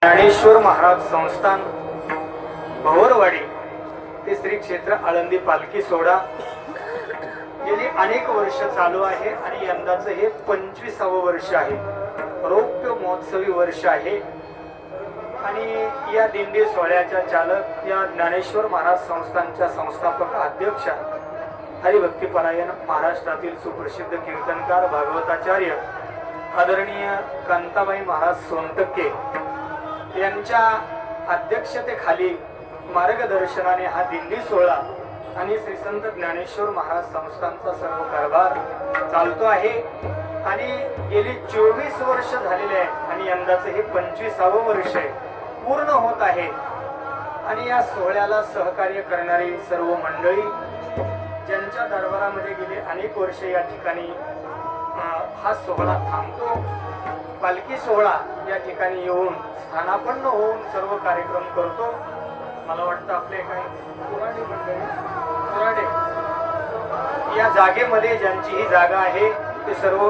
ज्ञानेश्वर महाराज संस्थान भवरवाडी ते श्री क्षेत्र आळंदी पालखी सोहळा गेली अनेक वर्ष चालू आहे आणि यंदाचं हे 25वे वर्ष आहे. रौप्य महोत्सवी वर्ष आहे आणि या दिंडी सोहळ्याच्या चालक या ज्ञानेश्वर महाराज संस्थानच्या संस्थापक अध्यक्ष हरिभक्तीपरायण महाराष्ट्रातील सुप्रसिद्ध कीर्तनकार भागवताचार्य आदरणीय कांताबाई महाराज सोनटक्के यांच्या अध्यक्षतेखाली मार्गदर्शनाने हा दिंडी सोहळा आणि श्री संत ज्ञानेश्वर महाराज संस्थानचा सर्व कारभार चालतो आहे आणि गेली 24 वर्ष झालेले आहे आणि यंदाचं हे 25वे वर्ष आहे पूर्ण होत आहे. आणि या सोहळ्याला सहकार्य करणारी सर्व मंडळी ज्यांच्या दरबारामध्ये गेली अनेक वर्ष या ठिकाणी हा सोहळा थांबतो. पालखी सोहळा या ठिकाणी येऊन स्थानापन्न होऊन सर्व कार्यक्रम करतो. मला वाटतं आपले काही कुराडे मंडळी या जागेमध्ये ज्यांची ही जागा आहे ते सर्व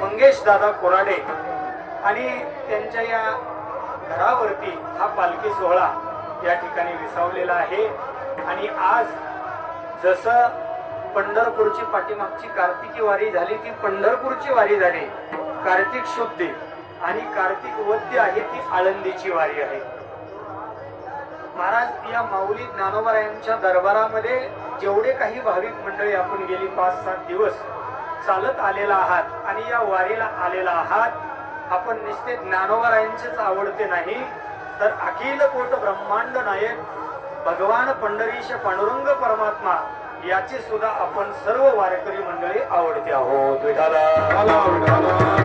मंगेश दादा कोराडे आणि त्यांच्या या घरावरती हा पालखी सोहळा या ठिकाणी विसावलेला आहे. आणि आज जसं पंढरपूरची पाठीमागची कार्तिकी वारी झाली ती पंढरपूरची वारी झाली, कार्तिक शुद्धी आणि कार्तिक वद्य आहे ती आळंदीची वारी आहे. महाराज या माऊली ज्ञानोबरायांच्या दरबारामध्ये जेवढे काही भाविक मंडळी आपण गेली 5-7 दिवस चालत आलेला आहात आणि या वारीला आलेला आहात, आपण निश्चित ज्ञानोबरायांचेच आवडते नाही तर अखिल कोट ब्रह्मांड नायक भगवान पंढरीश पांडुरंग परमात्मा याची सुद्धा आपण सर्व वारकरी मंडळी आवडते आहोत. विठाला